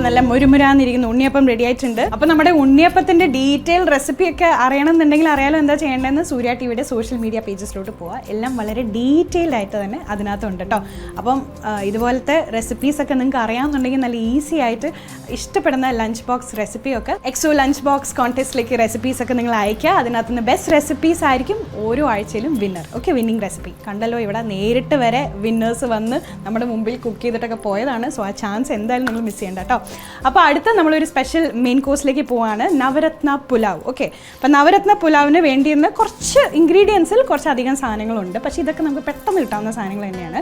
നല്ല മുരുമുരാന്നിരിക്കുന്ന ഉണ്ണിയപ്പം റെഡി ആയിട്ടുണ്ട്. അപ്പോൾ നമ്മുടെ ഉണ്ണിയപ്പത്തിൻ്റെ ഡീറ്റെയിൽ റെസിപ്പിയൊക്കെ അറിയണമെന്നുണ്ടെങ്കിൽ അറിയാലോ എന്താ ചെയ്യേണ്ടതെന്ന്. സൂര്യ ടിവിയുടെ സോഷ്യൽ മീഡിയ പേജസിലോട്ട് പോവുക. എല്ലാം വളരെ ഡീറ്റെയിൽഡ് ആയിട്ട് തന്നെ അതിനകത്തുണ്ട് കേട്ടോ. അപ്പം ഇതുപോലത്തെ റെസിപ്പീസൊക്കെ നിങ്ങൾക്ക് അറിയാമെന്നുണ്ടെങ്കിൽ നല്ല ഈസി ആയിട്ട് ഇഷ്ടപ്പെടുന്ന ലഞ്ച് ബോക്സ് റെസിപ്പിയൊക്കെ എക്സോ ലഞ്ച് ബോക്സ് കോൺടെസ്റ്റിലേക്ക് റെസിപ്പീസൊക്കെ നിങ്ങൾ അയക്കുക. അതിനകത്തുനിന്ന് ബെസ്റ്റ് റെസിപ്പീസ് ആയിരിക്കും ഓരോ ആഴ്ചയിലും വിന്നർ. ഓക്കെ, വിന്നിങ് റെസിപ്പി കണ്ടല്ലോ. ഇവിടെ നേരിട്ട് വരെ വിന്നേഴ്സ് വന്ന് നമ്മുടെ മുമ്പിൽ കുക്ക് ചെയ്തിട്ടൊക്കെ പോയതാണ്. സോ ആ ചാൻസ് എന്തായാലും നിങ്ങൾ മിസ് ചെയ്യേണ്ട കേട്ടോ. അപ്പോൾ അടുത്ത നമ്മളൊരു സ്പെഷ്യൽ മെയിൻ കോഴ്സിലേക്ക് പോവാണ്, നവരത്ന പുലാവ്. ഓക്കെ, അപ്പോൾ നവരത്ന പുലാവിന് വേണ്ടിയിരുന്ന കുറച്ച് ഇൻഗ്രീഡിയൻസിൽ കുറച്ചധികം സാധനങ്ങളുണ്ട്. പക്ഷേ ഇതൊക്കെ നമുക്ക് പെട്ടെന്ന് കിട്ടാവുന്ന സാധനങ്ങൾ തന്നെയാണ്.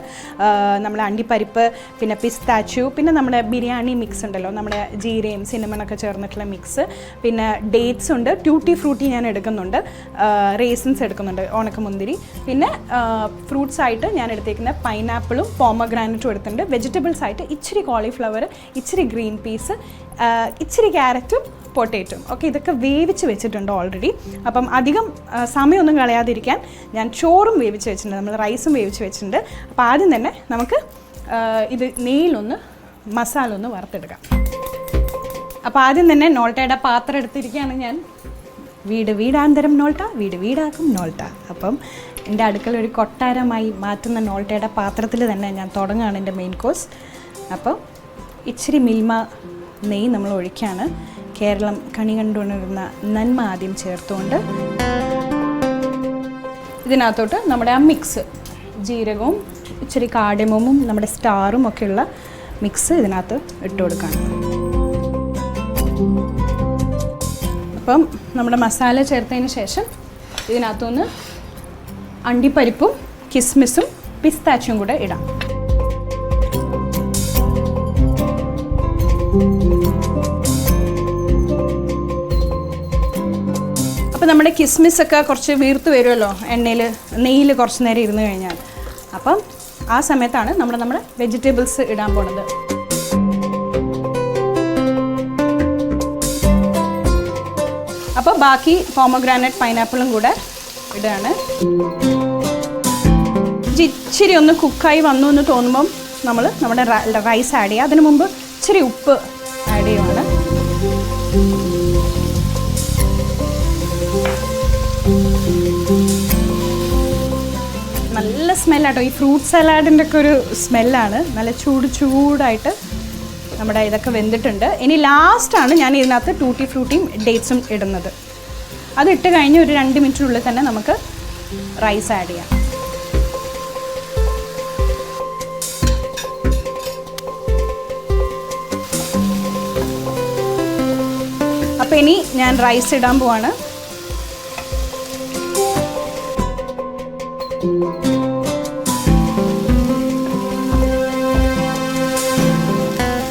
നമ്മുടെ അണ്ടിപ്പരിപ്പ്, പിന്നെ പിസ്താച്ചു, പിന്നെ നമ്മുടെ ബിരിയാണി മിക്സ് ഉണ്ടല്ലോ, നമ്മുടെ ജീരയും സിനമണൊക്കെ ചേർന്നിട്ടുള്ള മിക്സ്, പിന്നെ ഡേറ്റ്സ് ഉണ്ട്, ട്യൂട്ടി ഫ്രൂട്ടി ഞാൻ എടുക്കുന്നുണ്ട്, റേസിൻസ് എടുക്കുന്നുണ്ട്, ഉണക്കമുന്തിരി, പിന്നെ ഫ്രൂട്ട്സ് ആയിട്ട് ഞാൻ എടുത്തേക്കുന്ന പൈനാപ്പിളും പോമഗ്രാനറ്റും എടുത്തിട്ടുണ്ട്. വെജിറ്റബിൾസ് ആയിട്ട് ഇച്ചിരി കോളിഫ്ലവർ, ഇച്ചിരി ഗ്രീൻ പീസ്, ഇച്ചിരി ക്യാരറ്റും പൊട്ടേറ്റും. ഓക്കെ, ഇതൊക്കെ വേവിച്ച് വെച്ചിട്ടുണ്ട് ഓൾറെഡി. അപ്പം അധികം സമയമൊന്നും കളയാതിരിക്കാൻ ഞാൻ ചോറും വേവിച്ച് വെച്ചിട്ടുണ്ട്, നമ്മൾ റൈസും വേവിച്ച് വെച്ചിട്ടുണ്ട്. അപ്പോൾ ആദ്യം തന്നെ നമുക്ക് ഇത് നെയ്യിലൊന്ന് മസാല ഒന്ന് വറുത്തെടുക്കാം. അപ്പോൾ ആദ്യം തന്നെ നോൾട്ടയുടെ പാത്രം എടുത്തിരിക്കുകയാണ് ഞാൻ. വീട് വീടാന്തരം നോൾട്ട, വീട് വീടാക്കും നോൾട്ട. അപ്പം എൻ്റെ അടുക്കള ഒരു കൊട്ടാരമായി മാറ്റുന്ന നോൾട്ടയുടെ പാത്രത്തിൽ തന്നെ ഞാൻ തുടങ്ങുകയാണ് എൻ്റെ മെയിൻ കോഴ്സ്. അപ്പം ഇച്ചിരി മിൽമ നെയ്യ് നമ്മൾ ഒഴിക്കുകയാണ്. കേരളം കണി കണ്ടുകൊണ്ടിരുന്ന നന്മ ആദ്യം ചേർത്തുകൊണ്ട് ഇതിനകത്തോട്ട് നമ്മുടെ ആ മിക്സ്, ജീരകവും ഇച്ചിരി കാർഡമമും നമ്മുടെ സ്റ്റാറും ഒക്കെയുള്ള മിക്സ് ഇതിനകത്ത് ഇട്ട് കൊടുക്കുകയാണ്. അപ്പം നമ്മുടെ മസാല ചേർത്തതിന് ശേഷം ഇതിനകത്തുനിന്ന് അണ്ടിപ്പരിപ്പും കിസ്മിസും പിസ്താച്ചും കൂടെ ഇടാം. അപ്പോൾ നമ്മുടെ കിസ്മിസൊക്കെ കുറച്ച് വീർത്ത് വരുമല്ലോ എണ്ണയിൽ, നെയ്യിൽ കുറച്ച് നേരം ഇരുന്ന് കഴിഞ്ഞാൽ. അപ്പം ആ സമയത്താണ് നമ്മുടെ വെജിറ്റബിൾസ് ഇടാൻ പോണത്. അപ്പോൾ ബാക്കി പോമഗ്രാനറ്റ് പൈനാപ്പിളും കൂടെ ഇടുകയാണ്. ഇച്ചിരി ഒന്ന് കുക്കായി വന്നു എന്ന് തോന്നുമ്പം നമ്മൾ നമ്മുടെ റൈസ് ആഡ് ചെയ്യുക. അതിനു മുമ്പ് ഇച്ചിരി ഉപ്പ് ആഡ് ചെയ്യുവാണ്. നല്ല സ്മെല്ലാട്ടോ, ഈ ഫ്രൂട്ട് സലാഡിൻ്റെ ഒക്കെ ഒരു സ്മെല്ലാണ്. നല്ല ചൂടായിട്ട് നമ്മുടെ ഇതൊക്കെ വെന്തിട്ടുണ്ട്. ഇനി ലാസ്റ്റാണ് ഞാൻ ഇതിനകത്ത് ടൂട്ടി ഫ്രൂട്ടിയും ഡേറ്റ്സും ഇടുന്നത്. അതിട്ട് കഴിഞ്ഞ് ഒരു 2 മിനിറ്റിനുള്ളിൽ തന്നെ നമുക്ക് റൈസ് ആഡ് ചെയ്യാം. അപ്പോൾ ഇനി ഞാൻ റൈസ് ഇടാൻ പോവാണ്.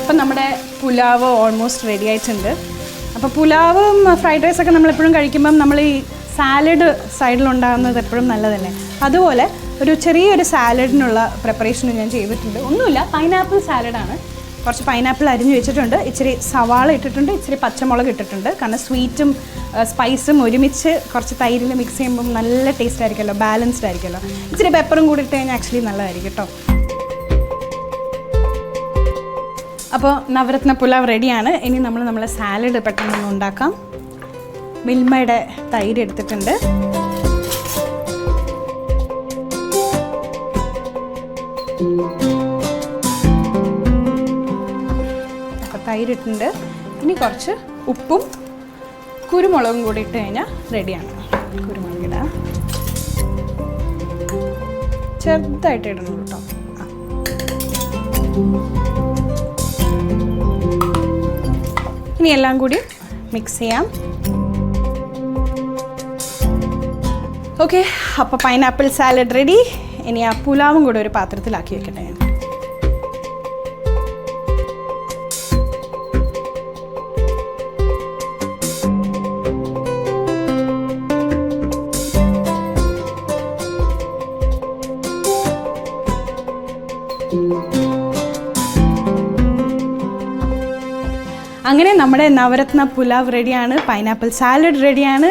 അപ്പം നമ്മുടെ പുലാവ് ഓൾമോസ്റ്റ് റെഡി ആയിട്ടുണ്ട്. അപ്പോൾ പുലാവും ഫ്രൈഡ് റൈസൊക്കെ നമ്മളെപ്പോഴും കഴിക്കുമ്പം നമ്മൾ ഈ സാലഡ് സൈഡിലുണ്ടാകുന്നത് എപ്പോഴും നല്ലതല്ലേ. അതുപോലെ ഒരു ചെറിയൊരു സാലഡിനുള്ള പ്രിപ്പറേഷനും ഞാൻ ചെയ്തിട്ടുണ്ട്. ഒന്നുമില്ല, പൈനാപ്പിൾ സാലഡാണ്. കുറച്ച് പൈനാപ്പിൾ അരിഞ്ഞ് വെച്ചിട്ടുണ്ട്, ഇച്ചിരി സവാള ഇട്ടിട്ടുണ്ട്, ഇച്ചിരി പച്ചമുളക് ഇട്ടിട്ടുണ്ട്. കാരണം സ്വീറ്റും സ്പൈസും ഒരുമിച്ച് കുറച്ച് തൈരിൽ മിക്സ് ചെയ്യുമ്പം നല്ല ടേസ്റ്റ് ആയിരിക്കുമല്ലോ, ബാലൻസ്ഡ് ആയിരിക്കുമല്ലോ. ഇച്ചിരി പെപ്പറും കൂടി ഇട്ട് കഴിഞ്ഞാൽ ആക്ച്വലി നല്ലതായിരിക്കും കേട്ടോ. അപ്പോൾ നവരത്ന പുലാവ് റെഡിയാണ്. ഇനി നമ്മളെ സാലഡ് പെട്ടെന്ന് ഉണ്ടാക്കാം. മിൽമയുടെ തൈര് എടുത്തിട്ടുണ്ട്, അപ്പോൾ തൈരിട്ടുണ്ട്. ഇനി കുറച്ച് ഉപ്പും കുരുമുളകും കൂടി ഇട്ട് കഴിഞ്ഞാൽ റെഡിയാണ്. കുരുമുളക് ഇടാം, ചെറുതായിട്ട് ഇടണം കേട്ടോ. ഇനി എല്ലാം കൂടി മിക്സ് ചെയ്യാം. ഓക്കെ, അപ്പോൾ പൈനാപ്പിൾ സാലഡ് റെഡി. ഇനി ആ പുലാവും കൂടെ ഒരു പാത്രത്തിലാക്കി വെക്കട്ടെ ഞാൻ. അങ്ങനെ നമ്മുടെ നവരത്ന പുലാവ് റെഡിയാണ്, പൈനാപ്പിൾ സാലഡ് റെഡിയാണ്.